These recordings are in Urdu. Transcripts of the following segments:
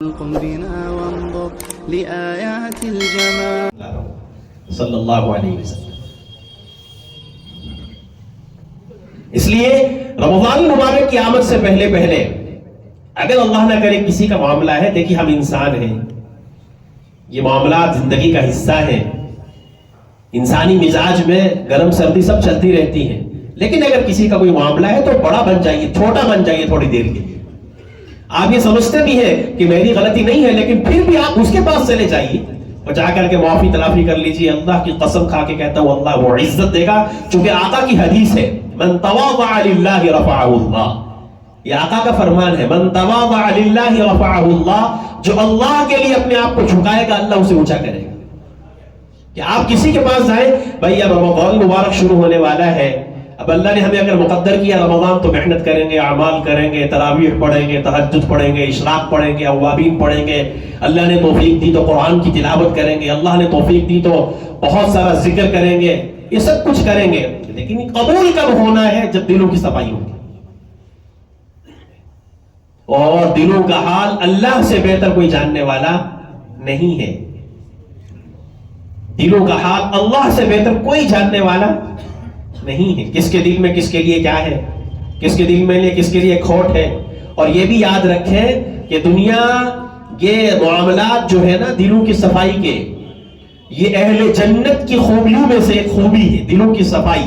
بنا وانظر لآيات الجمال صلی اللہ علیہ وسلم. اس لیے رمضان المبارک کی آمد سے پہلے اگر اللہ نہ کرے کسی کا معاملہ ہے، دیکھیے ہم انسان ہیں، یہ معاملات زندگی کا حصہ ہیں، انسانی مزاج میں گرم سردی سب چلتی رہتی ہیں، لیکن اگر کسی کا کوئی معاملہ ہے تو بڑا بن جائیے، چھوٹا بن جائیے تھوڑی دیر کے لیے. آپ یہ سمجھتے بھی ہیں کہ میری غلطی نہیں ہے، لیکن پھر بھی آپ اس کے پاس چلے جائیے اور جا کر کے معافی تلافی کر لیجیے. اللہ کی قسم کھا کے کہتا ہوں اللہ وہ عزت دے گا، چونکہ آقا کی حدیث ہے من تواضع للہ رفعہ اللہ. یہ آقا کا فرمان ہے، من تواضع للہ رفعہ اللہ. جو اللہ کے لیے اپنے آپ کو جھکائے گا اللہ اسے اونچا کرے گا. کہ آپ کسی کے پاس جائیں، بھائی اب رمضان مبارک شروع ہونے والا ہے، اب اللہ نے ہمیں اگر مقدر کیا رمضان تو محنت کریں گے، اعمال کریں گے، تراویح پڑھیں گے، تہجد پڑھیں گے، اشراق پڑھیں گے، اوابین پڑھیں گے. اللہ نے توفیق دی تو قرآن کی تلاوت کریں گے، اللہ نے توفیق دی تو بہت سارا ذکر کریں گے، یہ سب کچھ کریں گے. لیکن قبول کب ہونا ہے؟ جب دلوں کی صفائی ہوگی. اور دلوں کا حال اللہ سے بہتر کوئی جاننے والا نہیں ہے. دلوں کا حال اللہ سے بہتر کوئی جاننے والا نہیں ہے. کس کے دل میں کس کے لیے کیا ہے، کس کے دل میں کس کے لیے کھوٹ ہے. اور یہ بھی یاد رکھیں کہ دنیا یہ معاملات جو ہے نا دلوں کی صفائی کے، یہ اہل جنت کی خوبیوں میں سے ایک خوبی ہے، دلوں کی صفائی.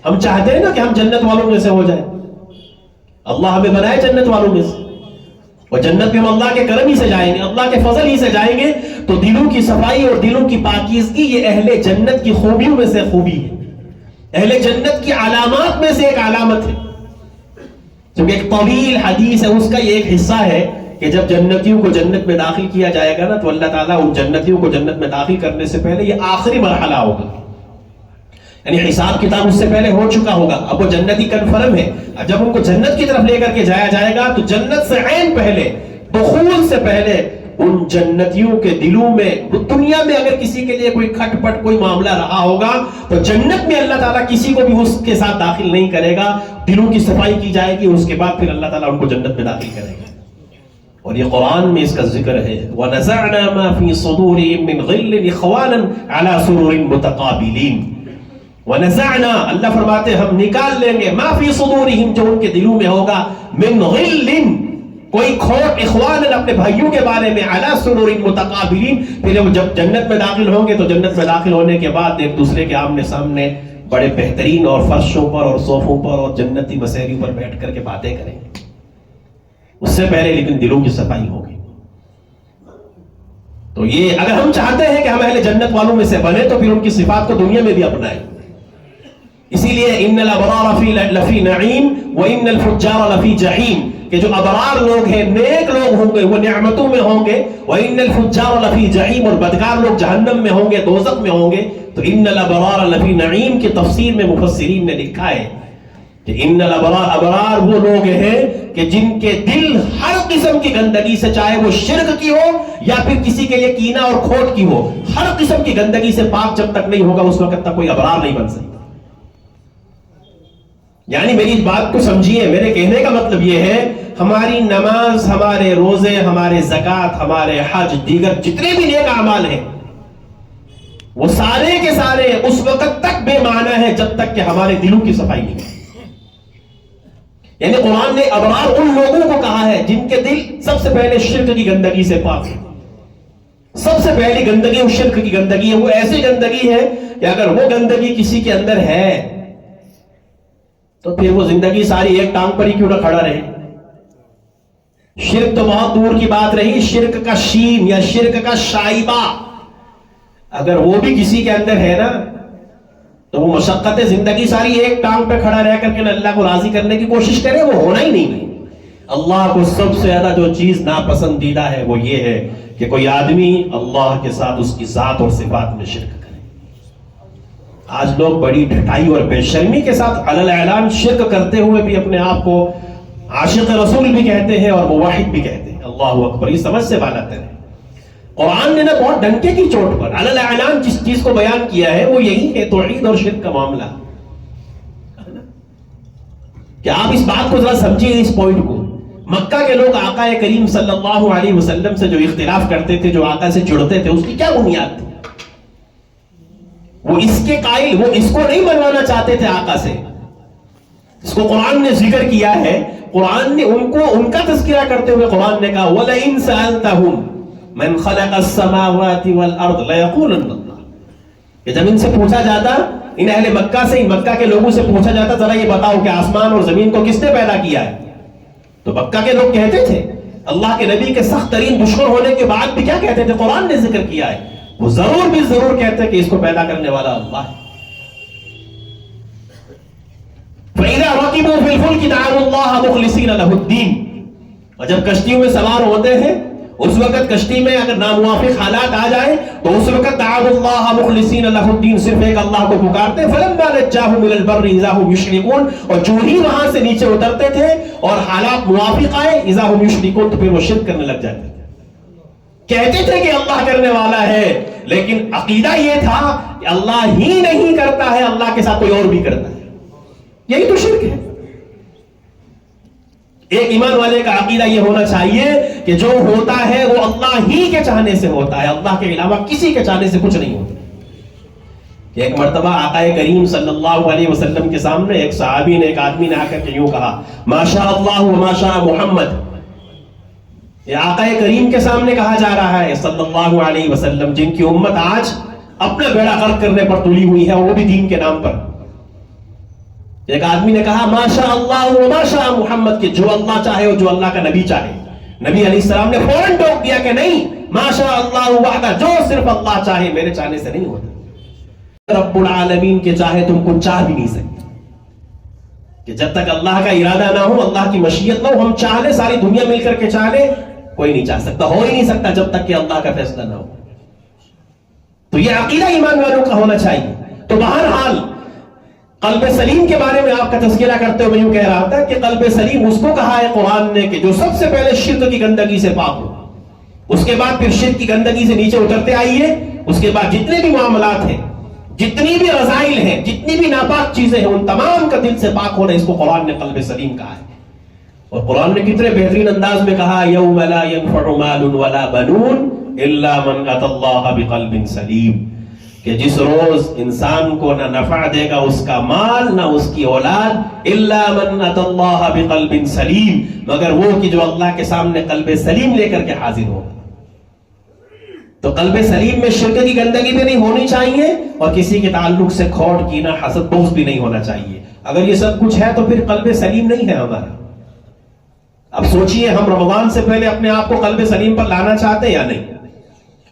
ہم چاہتے ہیں نا کہ ہم جنت والوں میں سے ہو جائیں. اللہ ہمیں بنائے جنت والوں میں سے، اور جنت میں ہم اللہ کے کرم ہی سے جائیں گے، اللہ کے فضل ہی سے جائیں گے. تو دلوں کی صفائی اور دلوں کی پاکیزگی یہ اہل جنت کی خوبیوں میں سے خوبی ہے، اہل جنت کی علامات میں سے ایک علامت ہے. کیونکہ ایک طویل حدیث ہے، اس کا یہ ایک حصہ ہے کہ جب جنتیوں کو جنت میں داخل کیا جائے گا نا تو اللہ تعالیٰ ان جنتیوں کو جنت میں داخل کرنے سے پہلے یہ آخری مرحلہ ہوگا، یعنی حساب کتاب اس سے پہلے ہو چکا ہوگا. اب وہ جنتی کنفرم ہے. اب جب ان کو جنت کی طرف لے کر کے جایا جائے گا تو جنت سے عین پہلے، دخول سے پہلے ان جنتیوں کے دلوں میں، دنیا میں اگر کسی کے لیے کوئی کھٹ پٹ کوئی معاملہ رہا ہوگا تو جنت میں اللہ تعالیٰ کسی کو بھی اس کے ساتھ داخل نہیں کرے گا. دلوں کی صفائی کی جائے گی، اس کے بعد پھر اللہ تعالیٰ ان کو جنت میں داخل کرے گا. اور یہ قرآن میں اس کا ذکر ہے وَنَزَعْنَا مَا فِي صُدُورِهِم مِّن غِلٍّ إِخْوَانًا عَلَى سُرُرٍ مُتَقَابِلِينَ. وَنَزَعْنَا اللہ فرماتے ہیں ہم نکال لیں گے مَا فِي صُدُورِهِم جو ان کے دلوں میں ہوگا، مِّن غِلٍّ کوئی کھوٹ، اخوان اپنے بھائیوں کے بارے میں، علی سرور متقابلین. پھر وہ جب جنت میں داخل ہوں گے تو جنت میں داخل ہونے کے بعد ایک دوسرے کے آمنے سامنے بڑے بہترین اور فرشوں پر اور صوفوں پر اور جنتی مسیریوں پر بیٹھ کر کے باتیں کریں گے. اس سے پہلے لیکن دلوں کی صفائی ہوگی. تو یہ اگر ہم چاہتے ہیں کہ ہم اہل جنت والوں میں سے بنے تو پھر ان کی صفات کو دنیا میں بھی اپنائیں. اسی لیے ان الابرار لفی نعیم وان الفجار لفی جحیم، کہ جو ابرار لوگ ہیں، نیک لوگ ہوں گے، وہ نعمتوں میں ہوں گے. وان الفجار لفی جحیم، اور بدکار لوگ جہنم میں ہوں گے، دوزخ میں ہوں گے. تو ان الابرار لفی نعیم کی تفسیر میں مفسرین نے لکھا ہے کہ ان الابرار، ابرار وہ لوگ ہیں کہ جن کے دل ہر قسم کی گندگی سے، چاہے وہ شرک کی ہو یا پھر کسی کے لیے کینہ اور کھوٹ کی ہو، ہر قسم کی گندگی سے پاک جب تک نہیں ہوگا اس وقت تک کوئی ابرار نہیں بن سکتا. یعنی میری اس بات کو سمجھیے، میرے کہنے کا مطلب یہ ہے ہماری نماز، ہمارے روزے، ہمارے زکوٰۃ، ہمارے حج، دیگر جتنے بھی نیک اعمال ہیں وہ سارے کے سارے اس وقت تک بے معنی ہے جب تک کہ ہمارے دلوں کی صفائی نہیں ہے. یعنی قرآن نے ابرار ان لوگوں کو کہا ہے جن کے دل سب سے پہلے شرک کی گندگی سے پاک ہے. سب سے پہلی گندگی وہ شرک کی گندگی ہے. وہ ایسی گندگی ہے کہ اگر وہ گندگی کسی کے اندر ہے تو پھر وہ زندگی ساری ایک ٹانگ پر ہی کیوں نہ کھڑا رہے. شرک تو بہت دور کی بات رہی، شرک کا شین یا شرک کا شائبہ اگر وہ بھی کسی کے اندر ہے نا تو وہ مشقت زندگی ساری ایک ٹانگ پہ کھڑا رہ کر کے اللہ کو راضی کرنے کی کوشش کرے، وہ ہونا ہی نہیں ہے. اللہ کو سب سے زیادہ جو چیز ناپسندیدہ ہے وہ یہ ہے کہ کوئی آدمی اللہ کے ساتھ اس کی ذات اور صفات میں شرک کرے. آج لوگ بڑی ڈھٹائی اور بے شرمی کے ساتھ علی الاعلان شرک کرتے ہوئے بھی اپنے آپ کو عاشق رسول بھی کہتے ہیں اور موحد بھی کہتے ہیں. اللہ اکبر، یہ سمجھ سے بالا تر ہے. قرآن نے نا بہت ڈنکے کی چوٹ پر علی الاعلان جس چیز کو بیان کیا ہے وہ یہی ہے، توحید اور شرک کا معاملہ. کہ آپ اس بات کو ذرا سمجھیے، اس پوائنٹ کو. مکہ کے لوگ آقا کریم صلی اللہ علیہ وسلم سے جو اختلاف کرتے تھے، جو آقا سے جڑتے تھے، اس کی کیا بنیاد تھی؟ وہ اس کے قائل، وہ اس کو نہیں بنوانا چاہتے تھے آقا سے. اس کو قرآن نے ذکر کیا ہے. قرآن نے ان کا تذکرہ کرتے ہوئے قرآن نے کہا وَلَئِن سَأَلْتَهُمْ مَنْ خَلَقَ السَّمَاوَاتِ وَالْأَرْضِ لَيَقُولُنَّ اللَّهُ. کہ جب ان سے پوچھا جاتا، ان اہل مکہ سے، مکہ کے لوگوں سے پوچھا جاتا ذرا یہ بتاؤ کہ آسمان اور زمین کو کس نے پیدا کیا ہے، تو مکہ کے لوگ کہتے تھے، اللہ کے نبی کے سخت ترین دشمن ہونے کے بعد بھی کیا کہتے تھے؟ قرآن نے ذکر کیا ہے، وہ ضرور بھی ضرور کہتے کہ اس کو پیدا کرنے والا اللہ ہے. فَإِذَا رَكِبُوا فِي الْفُلْكِ دَعَوُا اللَّهَ مُخْلِصِينَ لَهُ الدِّينَ. اور جب کشتیوں میں سوار ہوتے ہیں، اس وقت کشتی میں اگر ناموافق حالات آ جائے تو اس وقت دعوا اللہ مخلصین لہ الدین، صرف ایک اللہ کو پکارتے. فلما نجاہم الی البر اذا هم یشرکون. اور جو ہی وہاں سے نیچے اترتے تھے اور حالات موافق آئے، اذا هم یشرکون، تو پھر وہ شرک کرنے لگ جاتے تھے. کہتے تھے کہ اللہ کرنے والا ہے، لیکن عقیدہ یہ تھا کہ اللہ ہی نہیں کرتا ہے، اللہ کے ساتھ کوئی اور بھی کرتا ہے. یہی تو شرک ہے. ایک ایمان والے کا عقیدہ یہ ہونا چاہیے کہ جو ہوتا ہے وہ اللہ ہی کے چاہنے سے ہوتا ہے، اللہ کے علاوہ کسی کے چاہنے سے کچھ نہیں ہوتا. ایک مرتبہ آقا کریم صلی اللہ علیہ وسلم کے سامنے ایک صحابی نے، ایک آدمی نے آ کر کے یوں کہا ما شاء اللہ و ما شاء محمد. یہ آقا کریم کے سامنے کہا جا رہا ہے صلی اللہ علیہ وسلم، جن کی امت آج اپنا بیڑا غرق کرنے پر تلی ہوئی ہے، وہ بھی دین کے نام پر. ایک آدمی نے کہا ما شاء اللہ و ما شاء محمد، کہ جو اللہ چاہے اور جو اللہ کا نبی چاہے. نبی علیہ السلام نے فوراً ٹوک دیا کہ نہیں، ما شاء اللہ وحدہ، جو صرف اللہ چاہے، میرے چاہنے سے نہیں ہوتا. رب العالمین کے چاہے تم کچھ چاہ بھی نہیں سکتے، کہ جب تک اللہ کا ارادہ نہ ہو، اللہ کی مشیت نہ ہو، ہم چاہ لیں، ساری دنیا مل کر کے چاہ لے، کوئی نہیں چاہ سکتا، ہو ہی نہیں سکتا جب تک کہ اللہ کا فیصلہ نہ ہو. تو یہ عقیدہ ایمان والوں کا ہونا چاہیے. تو بہرحال قلب سلیم کے بارے میں آپ کا تذکرہ کرتے ہوئے میں یوں کہہ رہا تھا کہ قلب سلیم اس کو کہا ہے قرآن نے کہ جو سب سے پہلے شرک کی گندگی سے پاک ہو، اس کے بعد پھر شرک کی گندگی سے نیچے اترتے آئیے، اس کے بعد جتنے بھی معاملات ہیں، جتنی بھی رذائل ہیں، جتنی بھی ناپاک چیزیں ہیں، ان تمام کا دل سے پاک ہونا، اس کو قرآن نے قلب سلیم کہا ہے. اور قرآن نے کتنے بہترین انداز میں کہا یوم لا ينفع مال ولا بنون الا من اتى الله بقلب سلیم، کہ جس روز انسان کو نہ نفع دے گا اس کا مال، نہ اس کی اولاد، الا من اتى الله بقلب سلیم، مگر وہ کہ جو اللہ کے سامنے قلب سلیم لے کر کے حاضر ہوگا. تو قلب سلیم میں شرک کی گندگی بھی نہیں ہونی چاہیے، اور کسی کے تعلق سے کھوٹ، کینہ، حسد، بغض بھی نہیں ہونا چاہیے. اگر یہ سب کچھ ہے تو پھر قلب سلیم نہیں ہے ہمارا. اب سوچئے، ہم رمضان سے پہلے اپنے آپ کو قلب سلیم پر لانا چاہتے ہیں یا نہیں؟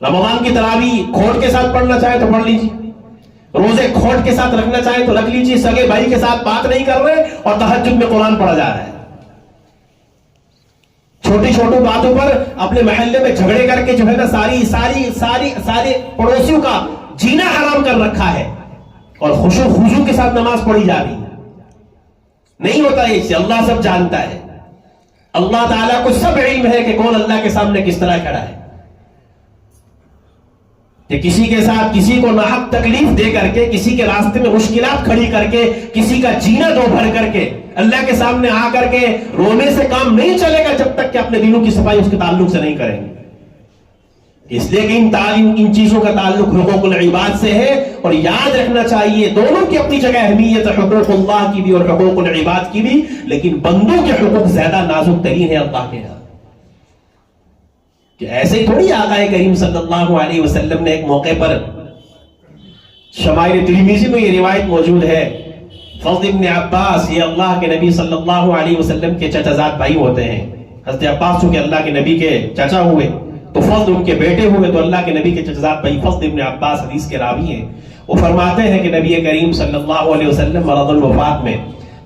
رمضان کی تراویح کھوٹ کے ساتھ پڑھنا چاہے تو پڑھ لیجیے، روزے کھوٹ کے ساتھ رکھنا چاہے تو رکھ لیجیے، سگے بھائی کے ساتھ بات نہیں کر رہے اور تہجد میں قرآن پڑھا جا رہا ہے. چھوٹی چھوٹی باتوں پر اپنے محلے میں جھگڑے کر کے جو ہے نا ساری پڑوسیوں کا جینا حرام کر رکھا ہے، اور خشوع خضوع کے ساتھ نماز پڑھی جا رہی ہے. نہیں ہوتا ہے، اس سے اللہ سب جانتا ہے. اللہ تعالیٰ کو سب علم ہے کہ کون اللہ کے سامنے کس طرح کھڑا ہے. کہ کسی کے ساتھ کسی کو ناحق تکلیف دے کر کے، کسی کے راستے میں مشکلات کھڑی کر کے، کسی کا جینا دو بھر کر کے اللہ کے سامنے آ کر کے رونے سے کام نہیں چلے گا جب تک کہ اپنے دلوں کی صفائی اس کے تعلق سے نہیں کریں گے. اس لیے کہ ان چیزوں کا تعلق حقوق العباد سے ہے، اور یاد رکھنا چاہیے دونوں کی اپنی جگہ اہمیت ہے، حقوق اللہ کی بھی اور حقوق العباد کی بھی، لیکن بندوں کے حقوق زیادہ نازک ترین ہے اللہ کے یہاں. کہ ایسے ہی تھوڑی آقا کریم صلی اللہ علیہ وسلم نے ایک موقع پر، شمائل ترمذی میں یہ روایت موجود ہے، فضل ابن عباس، یہ اللہ کے نبی صلی اللہ علیہ وسلم کے چچا زاد بھائی ہوتے ہیں. حضرت عباس چونکہ اللہ کے نبی کے چچا ہوئے تو فضل ان کے بیٹے ہوئے، تو اللہ کے نبی کے چچا زاد بھائی فضل ابن عباس حدیث کے راوی ہیں. وہ فرماتے ہیں کہ نبی کریم صلی اللہ علیہ وسلم مرض الوفات میں،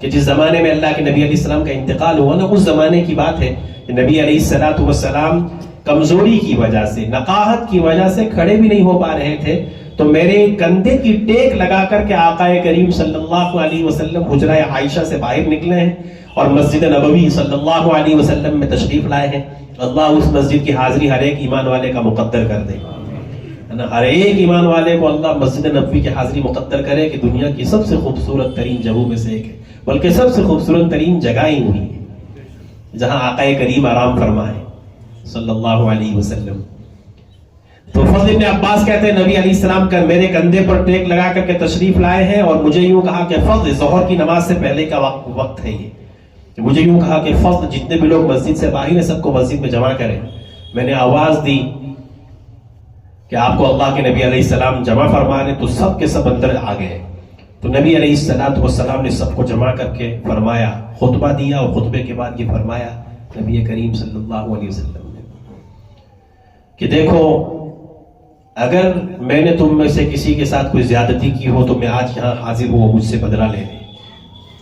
کہ جس زمانے میں اللہ کے نبی علیہ السلام کا انتقال ہوا نا، اس زمانے کی بات ہے کہ نبی علیہ السلام کمزوری کی وجہ سے، نقاہت کی وجہ سے کھڑے بھی نہیں ہو پا رہے تھے. تو میرے کندھے کی ٹیک لگا کر کے آقا کریم صلی اللہ علیہ وسلم حجرہ عائشہ سے باہر نکلے ہیں اور مسجد نبوی صلی اللہ علیہ وسلم میں تشریف لائے ہیں. اللہ اس مسجد کی حاضری ہر ایک ایمان والے کا مقدر کر دے. ہر ایک ایمان والے کو اللہ مسجد نبوی کی حاضری مقدر کرے کہ دنیا کی سب سے خوبصورت ترین جگہوں میں سے ایک ہے، بلکہ سب سے خوبصورت ترین جگہ ہی ہوئی ہے. جہاں آقا کریم آرام فرمائے صلی اللہ علیہ وسلم. تو فضل ابن عباس کہتے ہیں نبی علیہ السلام کا میرے کندھے پر ٹیک لگا کر کے تشریف لائے ہیں اور مجھے یوں کہا کہ فضل ظہر کی نماز سے پہلے کا وقت ہے یہ. مجھے یوں کہا کہ فضل جتنے بھی لوگ مسجد سے باہر ہیں سب کو مسجد میں جمع کریں. میں نے آواز دی کہ آپ کو اللہ کے نبی علیہ السلام جمع فرما رہے تو سب کے سب اندر آ گئے. تو نبی علیہ السلام نے سب کو جمع کر کے فرمایا, خطبہ دیا اور خطبے کے بعد یہ فرمایا نبی کریم صلی اللہ علیہ وسلم نے کہ دیکھو اگر میں نے تم میں سے کسی کے ساتھ کوئی زیادتی کی ہو تو میں آج یہاں حاضر ہوں مجھ سے بدلہ لینے.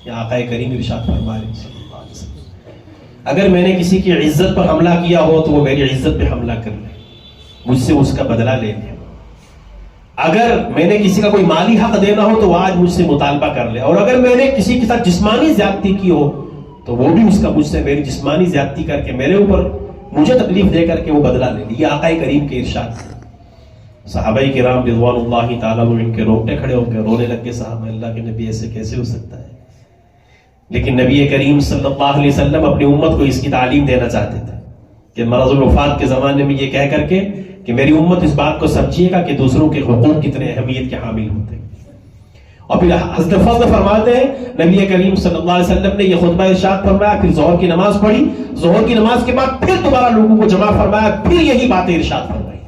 یہ آقا کریم ارشاد فرما رہے صلی اللہ علیہ وسلم اگر میں نے کسی کی عزت پر حملہ کیا ہو تو وہ میری عزت پہ حملہ کر لے, مجھ سے اس کا بدلہ لے لے. اگر میں نے کسی کا کوئی مالی حق دینا ہو تو وہ آج مجھ سے مطالبہ کر لے, اور اگر میں نے کسی کے ساتھ جسمانی زیادتی کی ہو تو وہ بھی اس کا مجھ سے میری جسمانی زیادتی کر کے میرے اوپر مجھے تکلیف دے کر کے وہ بدلہ لے لی. یہ آقا کریم کے ارشاد. صحابہ کرام رضوان اللہ تعالیٰ ان کے روکنے کھڑے ہو کے رونے لگے, صحابہ اللہ کے نبی ایسے کیسے ہو سکتا ہے. لیکن نبی کریم صلی اللہ علیہ وسلم اپنی امت کو اس کی تعلیم دینا چاہتے تھے کہ مرض الوفات کے زمانے میں یہ کہہ کر کے کہ میری امت اس بات کو سمجھیے گا کہ دوسروں کے حقوق کتنے اہمیت کے حامل ہوتے ہیں. اور پھر حضرت فضل فرماتے ہیں نبی کریم صلی اللہ علیہ وسلم نے یہ خطبہ ارشاد فرمایا, پھر ظہر کی نماز پڑھی, ظہر کی نماز کے بعد پھر دوبارہ لوگوں کو جمع فرمایا, پھر یہی باتیں ارشاد فرمائی,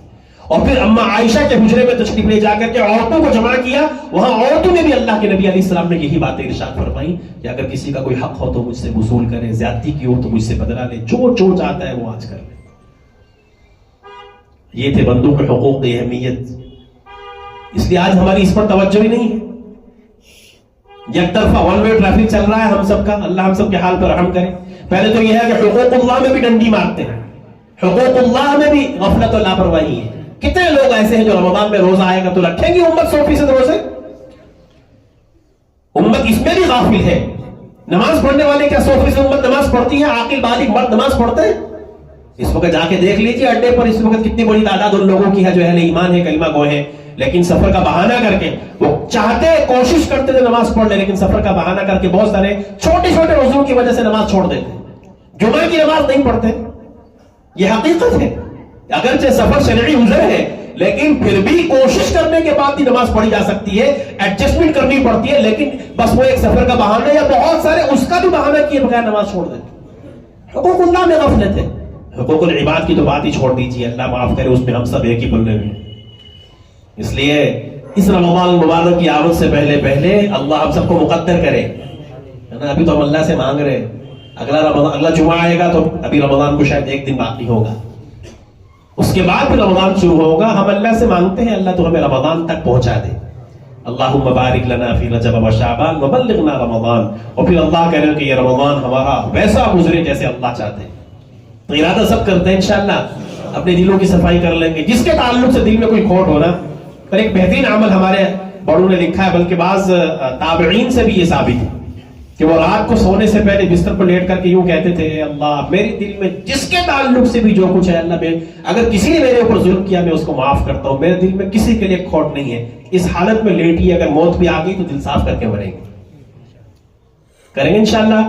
اور پھر اما عائشہ کے حجرے میں تشریف لے جا کر کے عورتوں کو جمع کیا. وہاں عورتوں نے بھی اللہ کے نبی علیہ السلام نے یہی باتیں ارشاد فرمائی کہ اگر کسی کا کوئی حق ہو تو مجھ سے وصول کرے, زیادتی کی ہو تو مجھ سے بدلہ لے, جو چاہتا ہے وہ آج کر لے. یہ تھے بندوں کے حقوق کی اہمیت. اس لیے آج ہماری اس پر توجہ ہی نہیں ہے. یک طرفہ ون وے ٹریفک چل رہا ہے ہم سب کا, اللہ ہم سب کے حال پر رحم کرے. پہلے تو یہ ہے کہ حقوق اللہ میں بھی ڈنڈی مارتے ہیں, حقوق اللہ میں بھی غفلت و لاپرواہی ہے. کتنے لوگ ایسے ہیں جو رمضان میں روزہ آئے گا تو رکھیں گی امت 100% روزے. امت اس میں بھی غافل ہے. نماز پڑھنے والے کیا 100% امت نماز پڑھتی ہے؟ عاقل بالغ مرد نماز پڑھتے ہیں؟ اس وقت جا کے دیکھ لیجیے اڈے پر اس وقت کتنی بڑی تعداد ان لوگوں کی ہے جو اہل ایمان ہے, کلمہ گو ہے, لیکن سفر کا بہانہ کر کے وہ چاہتے کوشش کرتے تھے نماز پڑھ لیں, لیکن سفر کا بہانہ کر کے بہت سارے چھوٹے چھوٹے عذروں کی وجہ سے نماز چھوڑ دیتے, جمعہ کی نماز نہیں پڑھتے. یہ حقیقت ہے. اگرچہ سفر شرعی عذر ہے لیکن پھر بھی کوشش کرنے کے بعد بھی نماز پڑھی جا سکتی ہے, ایڈجسٹمنٹ کرنی پڑتی ہے, لیکن بس وہ ایک سفر کا بہانہ یا بہت سارے اس کا بھی بہانہ کیے بغیر نماز چھوڑ دیتے. حقوق اللہ میں غفلت ہے. حقوق العباد کی تو بات ہی چھوڑ دیجیے, اللہ معاف کرے, اس میں ہم سب ایک ہی بننے میں. اس لیے اس رمضان مبارک کی آمد سے پہلے اللہ ہم سب کو مقدر کرے. ابھی تو ہم اللہ سے مانگ رہے, اگلا جمعہ آئے گا تو ابھی رمضان کو شاید ایک دن باقی ہوگا, اس کے بعد پھر رمضان شروع ہوگا. ہم اللہ سے مانگتے ہیں اللہ تو ہمیں رمضان تک پہنچا دے. اللہم بارک لنا فی رجب و شعبان وبلغنا رمضان. اور پھر اللہ کہہ رہے کہ یہ رمضان ہمارا ویسا گزرے جیسے اللہ چاہتے ہیں. تو ارادہ سب کرتے ہیں انشاءاللہ, اپنے دلوں کی صفائی کر لیں گے. جس کے تعلق سے دل میں کوئی کھوٹ ہونا, پر ایک بہترین عمل ہمارے بڑوں نے لکھا ہے, بلکہ بعض تابعین سے بھی یہ ثابت ہے کہ وہ رات کو سونے سے پہلے بستر پر لیٹ کر کے یوں کہتے تھے, اللہ میرے دل میں جس کے تعلق سے بھی جو کچھ ہے اللہ میں, اگر کسی نے میرے اوپر ظلم کیا میں اس کو معاف کرتا ہوں, میرے دل میں کسی کے لیے کھوٹ نہیں ہے. اس حالت میں لیٹی اگر موت بھی آ گئی تو دل صاف کر کے مریں گے, کریں گے انشاءاللہ.